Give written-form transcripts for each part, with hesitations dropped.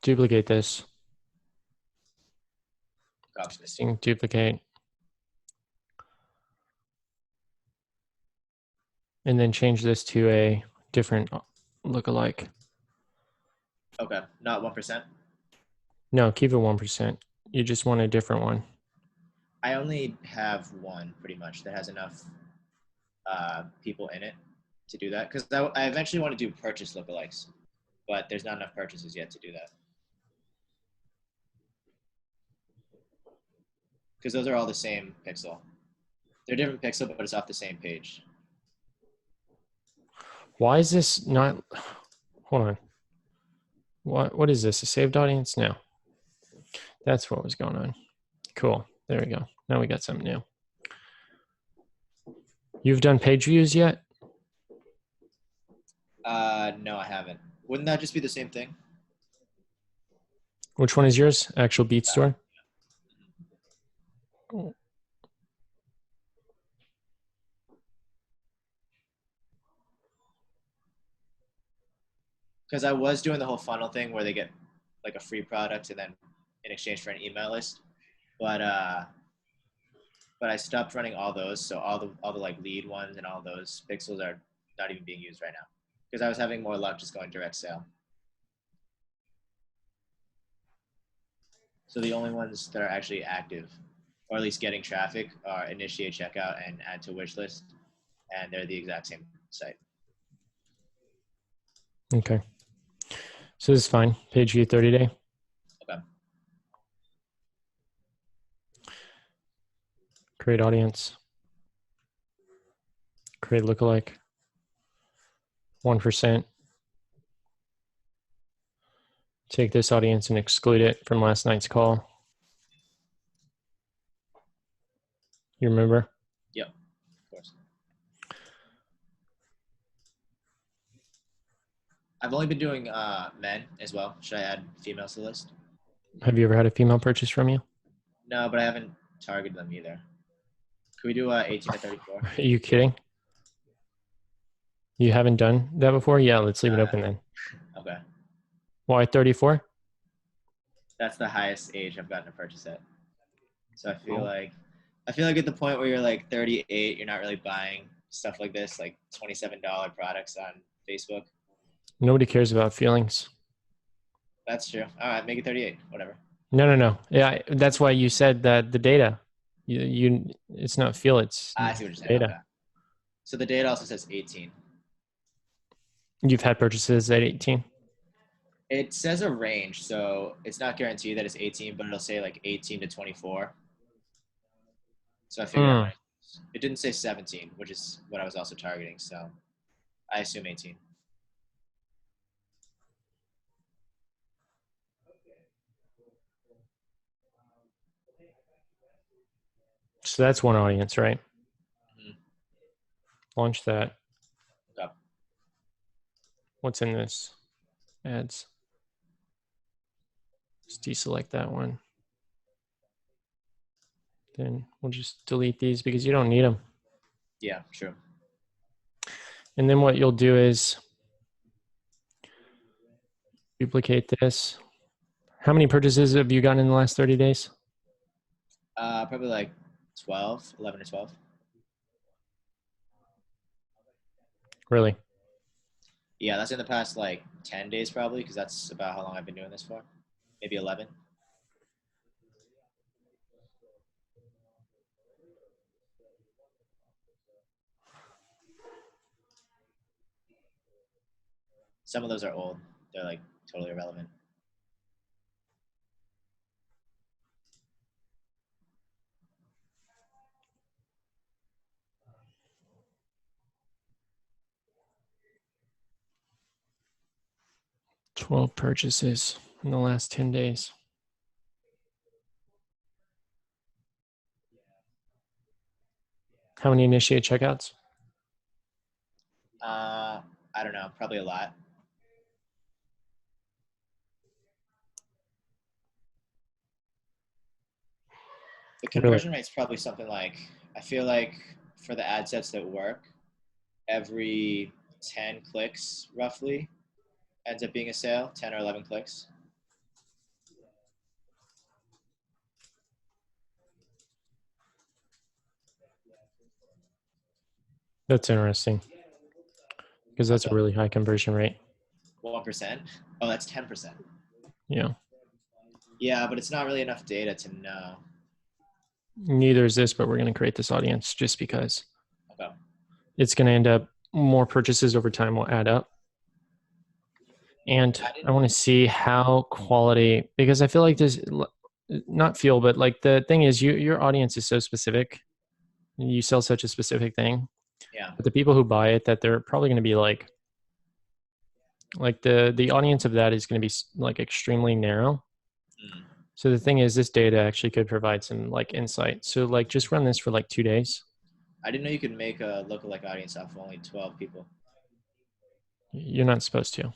duplicate this. Copy. Listing, duplicate. And then change this to a different lookalike. Okay, not 1%. No, keep it 1%. You just want a different one. I only have one pretty much that has enough people in it to do that, because I eventually want to do purchase lookalikes, but there's not enough purchases yet to do that. Because those are all the same pixel. They're different pixel, but it's off the same page. Why is this not, hold on. What is this, a saved audience? No. That's what was going on. Cool, there we go. Now we got something new. You've done page views yet? No, I haven't. Wouldn't that just be the same thing? Which one is yours? Actual Beat Store? Because I was doing the whole funnel thing where they get like a free product and then in exchange for an email list, but I stopped running all those, so all the like lead ones and all those pixels are not even being used right now because I was having more luck just going direct sale. So the only ones that are actually active, or at least getting traffic, are initiate checkout and add to wish list, and they're the exact same site. Okay. So this is fine. Page view 30 day. Okay. Create audience. Create lookalike. 1%. Take this audience and exclude it from last night's call. You remember? Yep, of course. I've only been doing men as well. Should I add females to the list? Have you ever had a female purchase from you? No, but I haven't targeted them either. Could we do 18 to 34? Are you kidding? You haven't done that before? Yeah, let's leave it open then. Okay. Why 34? That's the highest age I've gotten a purchase at. So I feel like at the point where you're like 38, you're not really buying stuff like this, like $27 products on Facebook. Nobody cares about feelings. That's true. All right, make it 38, whatever. No. Yeah, that's why you said that the data. It's not feel, it's I see what you're saying. data. Okay. So the data also says 18. You've had purchases at 18? It says a range, so it's not guaranteed that it's 18, but it'll say like 18 to 24. So I figured it didn't say 17, which is what I was also targeting. So I assume 18. So that's one audience, right? Mm-hmm. Launch that. Yep. What's in this? Ads. Just deselect that one. Then we'll just delete these because you don't need them. Yeah, true. And then what you'll do is duplicate this. How many purchases have you gotten in the last 30 days? Probably like 11 to 12. Really? Yeah, that's in the past like 10 days probably, because that's about how long I've been doing this for. Maybe 11. Some of those are old. They're like totally irrelevant. $12 purchases in the last 10 days. How many initiate checkouts? I don't know, probably a lot. The conversion rate is probably something like, I feel like for the ad sets that work, every 10 clicks roughly ends up being a sale, 10 or 11 clicks. That's interesting because How that's a so? really high conversion rate. 1%? Oh, that's 10%. Yeah. Yeah, but it's not really enough data to know. Neither is this, but we're going to create this audience just because Okay. it's going to end up more purchases over time will add up. And I I want didn't. to see how quality, because I feel like this, not feel, but like the thing is, your audience is so specific. You sell such a specific thing, Yeah. but the people who buy it, that they're probably going to be like the audience of that is going to be like extremely narrow. Mm. So the thing is, this data actually could provide some like insight. So like just run this for like 2 days. I didn't know you could make a lookalike audience off of only 12 people, You're not supposed to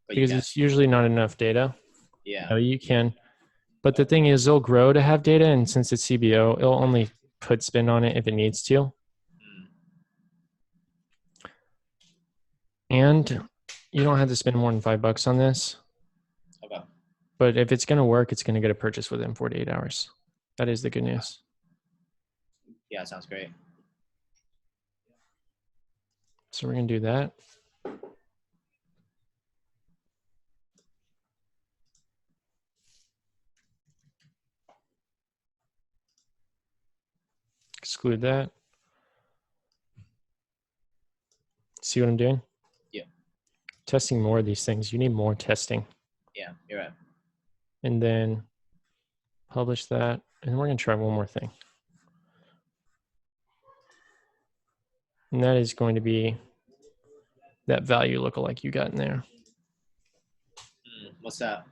but you because can. it's usually not enough data. Yeah. No, you can. But the thing is, they'll grow to have data, and since it's CBO, it'll only put spin on it if it needs to. Mm. And you don't have to spend more than $5 on this. Okay. But if it's going to work, it's going to get a purchase within 48 hours. That is the good news. Yeah, sounds great. So we're going to do that. Exclude that. See what I'm doing? Yeah. Testing more of these things. You need more testing. Yeah, you're right. And then publish that. And we're going to try one more thing. And that is going to be that value lookalike you got in there. What's that?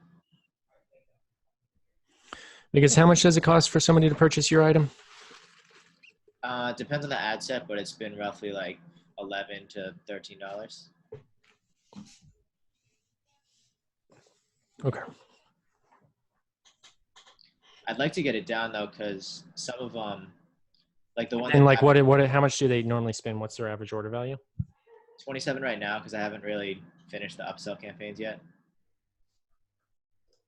Because how much does it cost for somebody to purchase your item? Depends on the ad set, but it's been roughly like $11 to $13. Okay. I'd like to get it down though, because some of them, like the one And that like how much do they normally spend? What's their average order value? 27 right now, because I haven't really finished the upsell campaigns yet.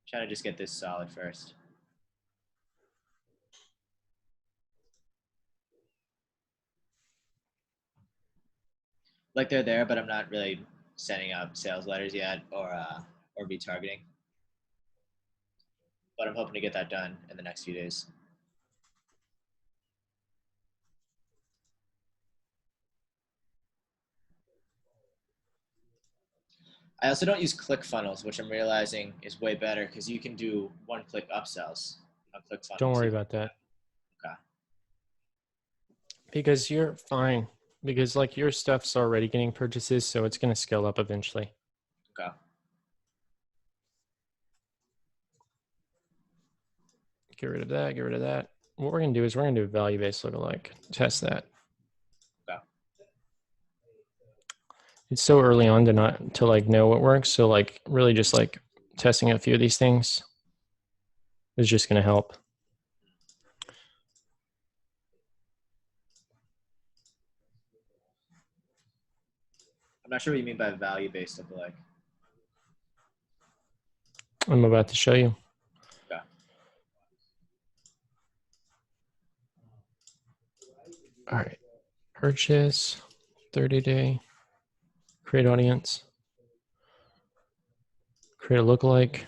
Trying to just get this solid first. Like they're there, but I'm not really sending out sales letters yet or retargeting. But I'm hoping to get that done in the next few days. I also don't use ClickFunnels, which I'm realizing is way better because you can do one-click upsells on Don't ClickFunnels. worry about that. Okay. Because you're fine. Because like your stuff's already getting purchases, so it's going to scale up eventually. Okay. Get rid of that. Get rid of that. What we're going to do is we're going to do a value-based lookalike. Test that. Okay. It's so early on to not to like know what works. So like really just like testing a few of these things is just going to help. I'm not sure what you mean by value-based lookalike. I'm about to show you. Okay. All right. Purchase, 30-day, create audience, create a lookalike.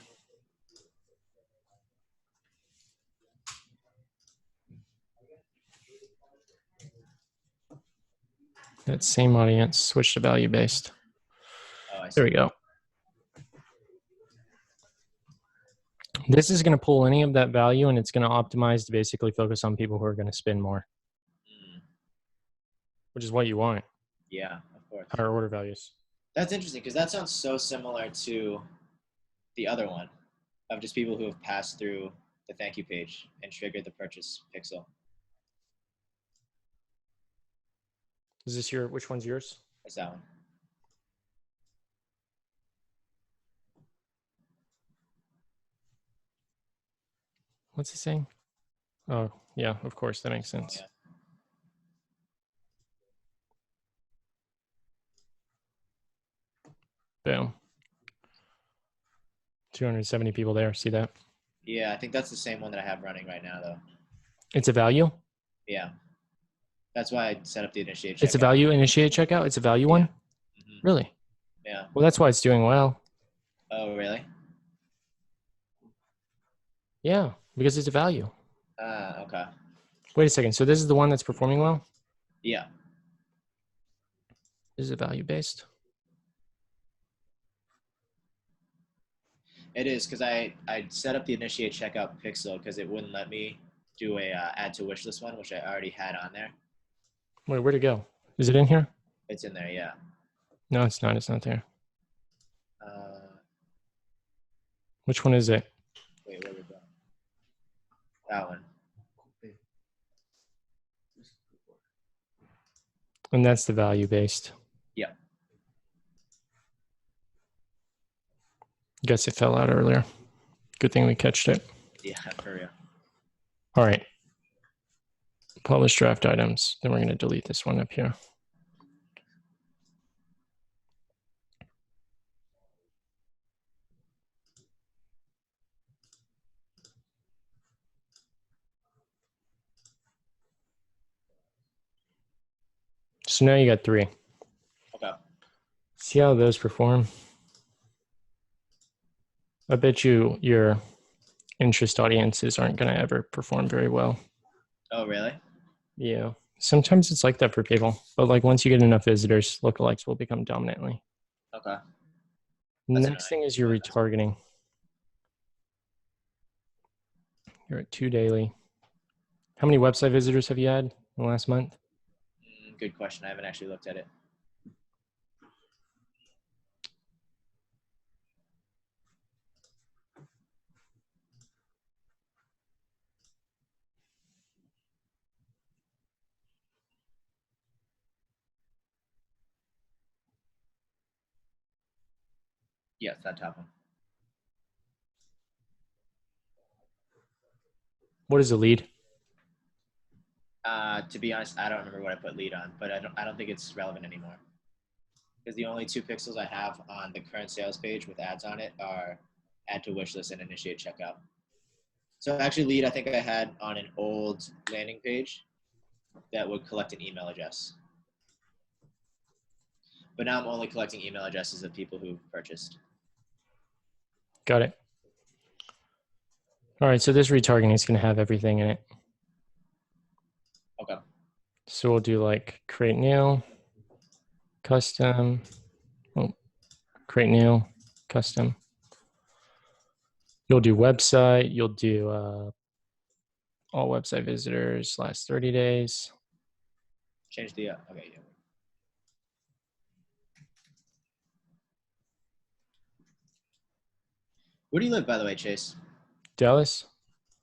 That same audience, switch to value based. Oh, I see. There we go. This is going to pull any of that value and it's going to optimize to basically focus on people who are going to spend more, which is what you want. Yeah, of course. Higher order values. That's interesting because that sounds so similar to the other one of just people who have passed through the thank you page and triggered the purchase pixel. Is this which one's yours? That's that one. What's it saying? Oh, yeah, of course. That makes sense. Yeah. Boom. 270 people there. See that? Yeah, I think that's the same one that I have running right now, though. It's a value. Yeah. That's why I set up the initiate It's a checkout. value initiate checkout. It's a value Yeah. one. Hmm. Really? Yeah. Well, that's why it's doing well. Oh, really? Yeah, because it's a value. Okay. Wait a second. So this is the one that's performing well? Yeah. This is a value based. It is because I set up the initiate checkout pixel because it wouldn't let me do a add to wish list one, which I already had on there. Wait, where'd it go? Is it in here? It's in there, yeah. No, it's not. It's not there. Uh, Which one is it? wait, where did it go? That one. And that's the value based. Yeah. Guess it fell out earlier. Good thing we catched it. Yeah, for real. All right. Publish draft items. Then we're going to delete this one up here. So now you got 3. Okay. See how those perform? I bet you your interest audiences aren't going to ever perform very well. Oh, really? Yeah. Sometimes it's like that for people. But like once you get enough visitors, lookalikes will become dominantly. Okay. The That's next thing annoying. is your But that's cool. retargeting. You're at 2 daily. How many website visitors have you had in the last month? Good question. I haven't actually looked at it. Yeah, it's that top one. What is the lead? To be honest, I don't remember what I put lead on, but I don't think it's relevant anymore. Because the only 2 pixels I have on the current sales page with ads on it are add to wish list and initiate checkout. So actually lead I think I had on an old landing page that would collect an email address. But now I'm only collecting email addresses of people who purchased. Got it. All right, so this retargeting is going to have everything in it. Okay. So we'll do like create new, custom, create new, custom. You'll do website, you'll do all website visitors last 30 days. Change the, okay, yeah. Where do you live, by the way, Chase? Dallas?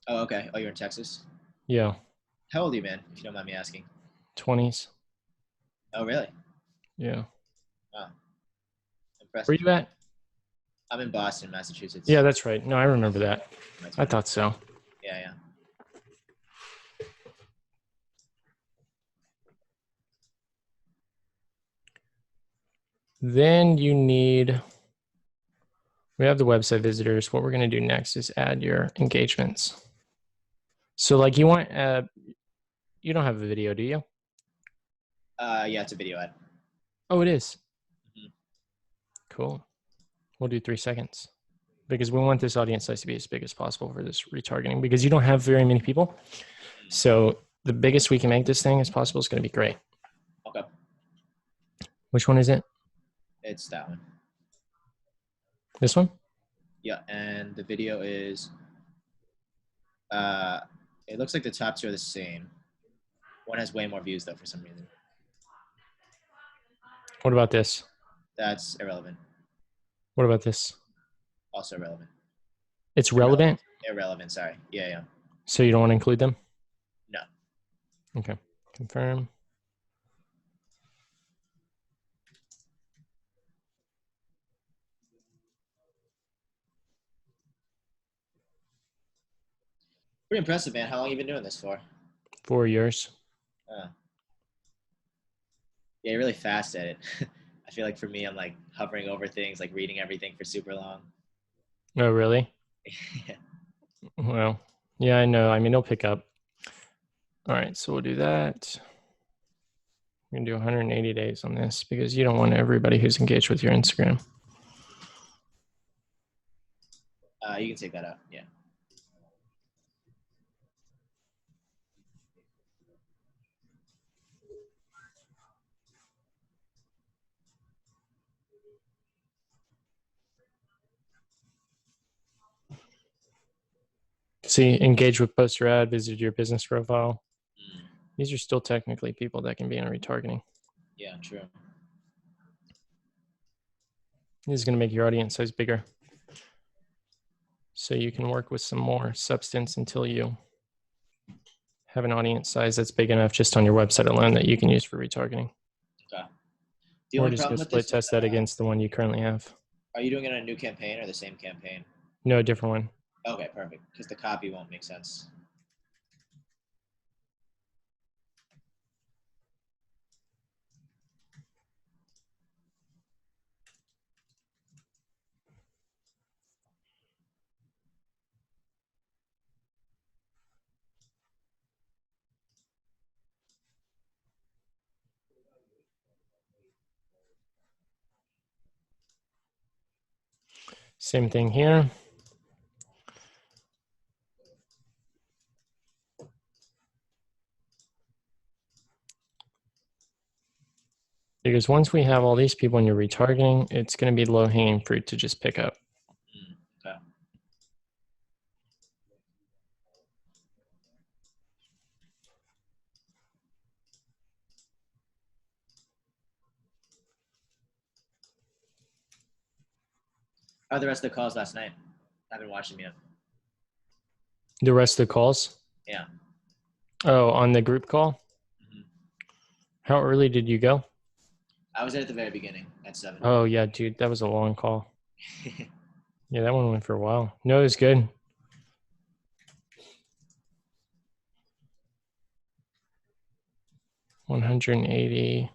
Oh, okay. Oh, you're in Texas? Yeah, How old are you, man, if you don't mind me asking? 20s. Oh, really? Yeah. Wow. Where Impressive. you at? I'm in Boston, Massachusetts. Yeah, that's right. No, I remember that. I thought so. Yeah, yeah. Then you need, we have the website visitors. What we're going to do next is add your engagements. So like you want, you don't have a video, do you? Yeah, it's a video ad. Oh, it is. Mhm. Cool. We'll do 3 seconds because we want this audience size to be as big as possible for this retargeting because you don't have very many people. So the biggest we can make this thing as possible is going to be great. Okay. Which one is it? It's that one. This one? Yeah, and the video is, it looks like the top 2 are the same. One has way more views though for some reason. What about this? That's irrelevant. What about this? Also irrelevant. It's relevant. Irrelevant, sorry. Yeah, yeah. So you don't want to include them? No. Okay. Confirm. Pretty impressive, man. How long have you been doing this for? 4 years. Yeah, you're really fast at it. I feel like for me, I'm like hovering over things, like reading everything for super long. Oh, really? Yeah. Well, yeah, I know. I mean, it'll pick up. All right, so we'll do that. We're gonna do 180 days on this because you don't want everybody who's engaged with your Instagram. You can take that out. Yeah. See, engage with poster ad, visit your business profile. Mm. These are still technically people that can be in retargeting. Yeah, true. This is going to make your audience size bigger. So you can work with some more substance until you have an audience size that's big enough just on your website alone that you can use for retargeting. Okay. The Or only just go problem with split this test that against the one you currently have. are you doing it on a new campaign or the same campaign? No, a different one. Okay, perfect. Because the copy won't make sense. Same thing here. Because once we have all these people in your retargeting, it's going to be low hanging fruit to just pick up. Okay. How are the rest of the calls last night? I haven't watched them yet. The rest of the calls? Yeah. Oh, on the group call? Mm-hmm. How early did you go? I was there at the very beginning at 7. Oh, yeah, dude, that was a long call. Yeah, that one went for a while. No, it was good. $180.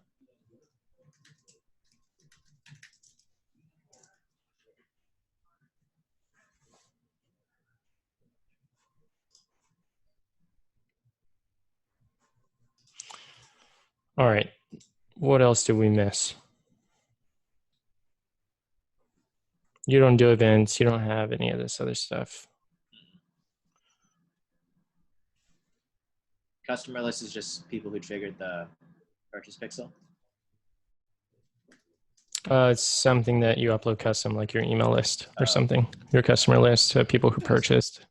All right. What else did we miss? You don't do events. You don't have any of this other stuff. Customer list is just people who triggered the purchase pixel. It's something that you upload custom, like your email list or something. Your customer list of people who purchased.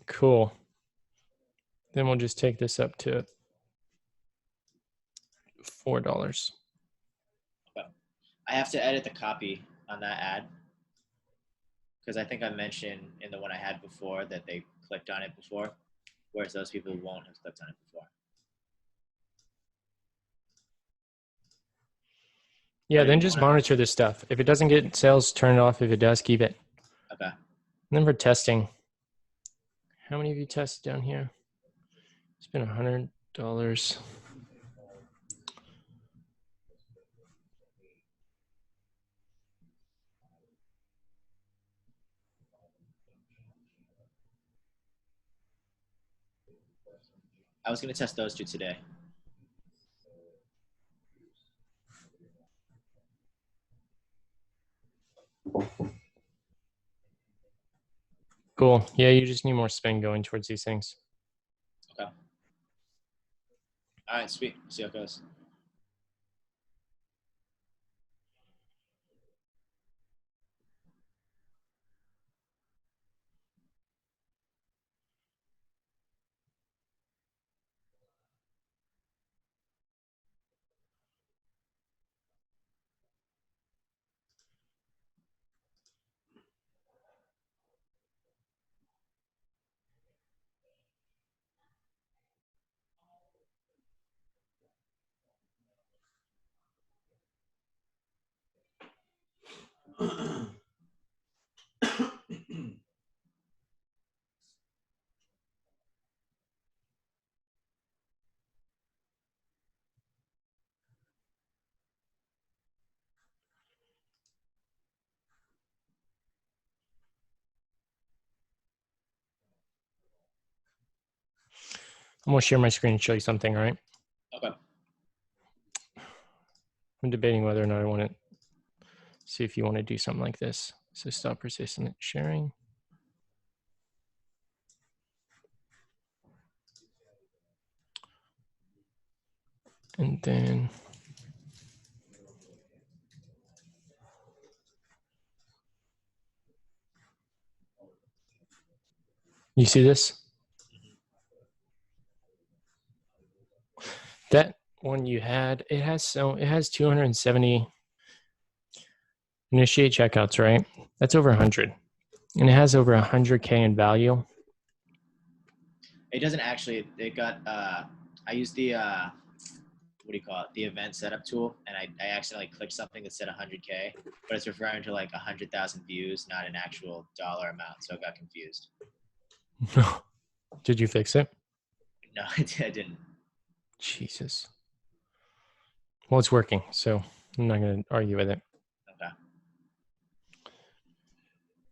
Cool. Then we'll just take this up to $4. Okay. I have to edit the copy on that ad because I think I mentioned in the one I had before that they clicked on it before, whereas those people won't have clicked on it before. Yeah, But then just monitor this stuff. If it doesn't get sales, turn it off. If it does, keep it. Okay. And then for testing, how many of you tested down here? It's been $100. I was going to test those two today. Cool. Yeah, you just need more spin going towards these things. Okay. All right, sweet. See how it goes. I'm gonna share my screen and show you something, all right? Okay. I'm debating whether or not I want to see if you want to do something like this. So stop persistent sharing. And then you see this? That one you had, it has 270 initiate checkouts, right? That's over 100. And it has over 100K in value. It doesn't actually. It got. I used the what do you call it? The event setup tool, and I accidentally clicked something that said 100K, but it's referring to like 100,000 views, not an actual dollar amount. So I got confused. Did you fix it? No, I didn't. Jesus. Well, it's working, so I'm not going to argue with it.